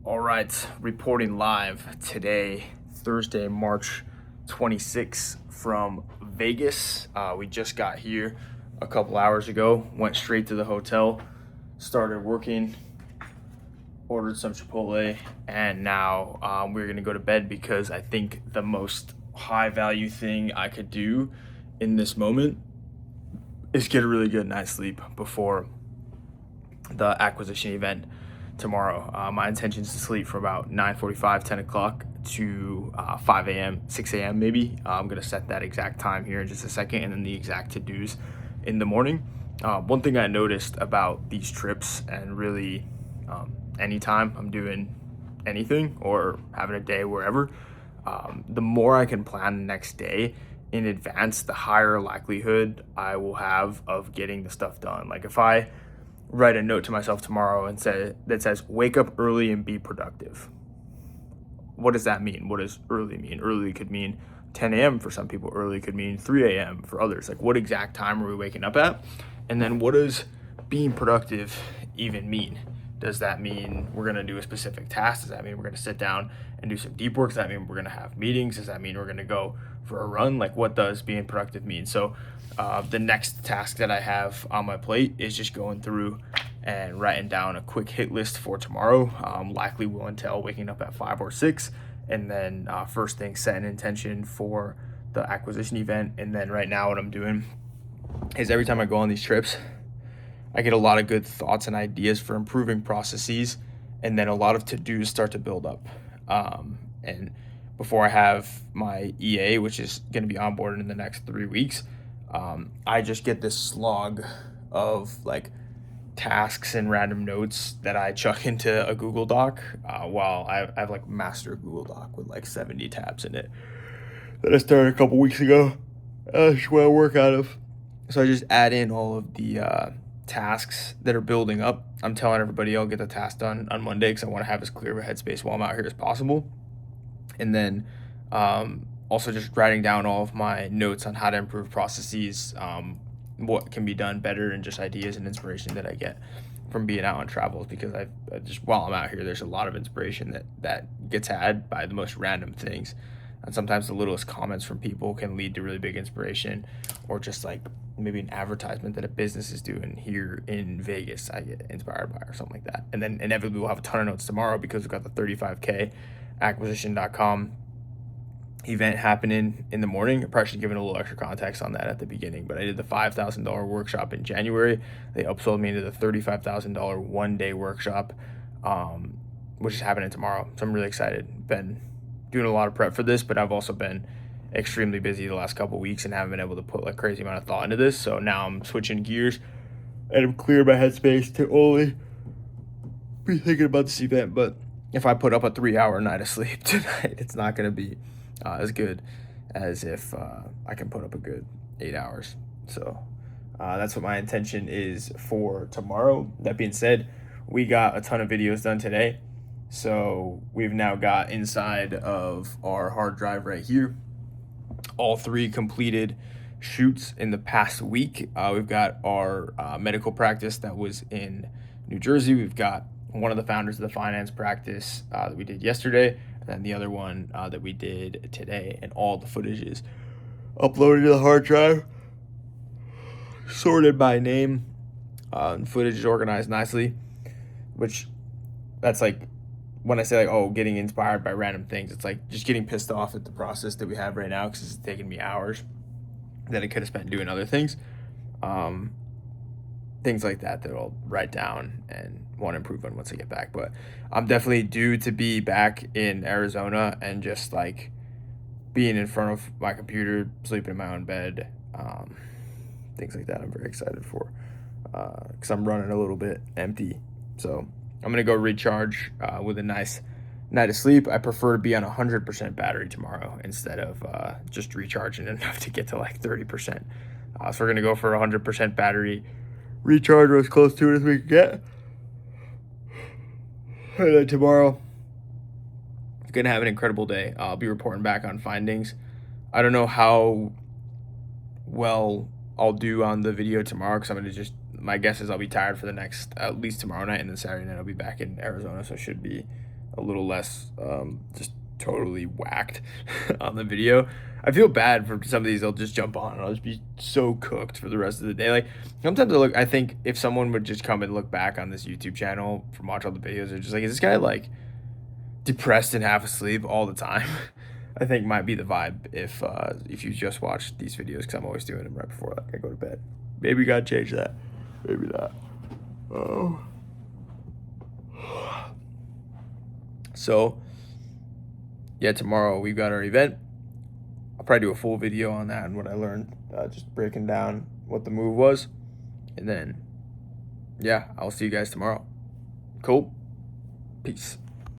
All right, reporting live today, Thursday, March 26th from Vegas. We just got here a couple hours ago, went straight to the hotel, started working, ordered some Chipotle, and now we're going to go to bed because I think the most high value thing I could do in this moment is get a really good night's sleep before the acquisition event tomorrow. My intention is to sleep from about 9:45, 10 o'clock to 5 a.m., 6 a.m. maybe. I'm going to set that exact time here in just a second, and then the exact to-dos in the morning. One thing I noticed about these trips, and really anytime I'm doing anything or having a day wherever, the more I can plan the next day in advance, the higher likelihood I will have of getting the stuff done. Like if I write a note to myself tomorrow and that says wake up early and be productive. What does that mean? What does early mean? Early could mean 10 a.m. for some people. Early could mean 3 a.m. for others. Like what exact time are we waking up at? And then what does being productive even mean? Does that mean we're going to do a specific task? Does that mean we're going to sit down and do some deep work? Does that mean we're going to have meetings? Does that mean we're going to go for a run? Like what does being productive mean? So the next task that I have on my plate is just going through and writing down a quick hit list for tomorrow. Likely will entail waking up at 5 or 6, and then first thing set an intention for the acquisition event. And then right now what I'm doing is every time I go on these trips, I get a lot of good thoughts and ideas for improving processes, and then a lot of to-dos start to build up. And before I have my EA, which is going to be onboarded in the next 3 weeks, I just get this slog of like tasks and random notes that I chuck into a Google Doc, while I have like master Google Doc with like 70 tabs in it that I started a couple weeks ago. That's what I work out of. So I just add in all of the tasks that are building up. I'm telling everybody I'll get the task done on Monday because I want to have as clear of a headspace while I'm out here as possible. And then also just writing down all of my notes on how to improve processes, what can be done better, and just ideas and inspiration that I get from being out on travels, because I just, while I'm out here, there's a lot of inspiration that gets had by the most random things. And sometimes the littlest comments from people can lead to really big inspiration, or just like maybe an advertisement that a business is doing here in Vegas I get inspired by, or something like that. And then inevitably we'll have a ton of notes tomorrow because we've got the 35K acquisition.com event happening in the morning. I probably should give it a little extra context on that at the beginning, but I did the $5,000 workshop in January. They upsold me into the $35,000 one-day workshop, which is happening tomorrow. So I'm really excited. Been doing a lot of prep for this, but I've also been extremely busy the last couple of weeks and haven't been able to put like crazy amount of thought into this. So now I'm switching gears and I'm clearing my headspace to only be thinking about this event. But if I put up a 3-hour night of sleep tonight, it's not going to be as good as if I can put up a good 8 hours. So that's what my intention is for tomorrow. That being said, we got a ton of videos done today. So we've now got inside of our hard drive right here all 3 completed shoots in the past week. We've got our medical practice that was in New Jersey. We've got one of the founders of the finance practice that we did yesterday, and then the other one that we did today. And all the footage is uploaded to the hard drive, sorted by name, and footage is organized nicely, which that's like, when I say like, oh, getting inspired by random things, it's like just getting pissed off at the process that we have right now because it's taking me hours that I could have spent doing other things. Things like that I'll write down and want to improve on once I get back. But I'm definitely due to be back in Arizona and just like being in front of my computer, sleeping in my own bed, things like that. I'm very excited for because I'm running a little bit empty. So I'm going to go recharge with a nice night of sleep. I prefer to be on 100% battery tomorrow instead of just recharging enough to get to like 30%. So we're going to go for 100% battery recharge, or as close to it as we can get. And then tomorrow, I'm going to have an incredible day. I'll be reporting back on findings. I don't know how well I'll do on the video tomorrow because I'm going to just, my guess is I'll be tired for the next, at least tomorrow night, and then Saturday night I'll be back in Arizona, so it should be a little less just totally whacked on the video. I feel bad for some of these. They'll just jump on and I'll just be so cooked for the rest of the day. Like sometimes I think if someone would just come and look back on this YouTube channel from watch all the videos, they're just like, is this guy like depressed and half asleep all the time? I think might be the vibe if you just watch these videos, because I'm always doing them right before like I go to bed. Maybe gotta change that. Maybe not. Oh. So yeah, tomorrow we've got our event. I'll probably do a full video on that and what I learned, just breaking down what the move was. And then, yeah, I'll see you guys tomorrow. Cool. Peace.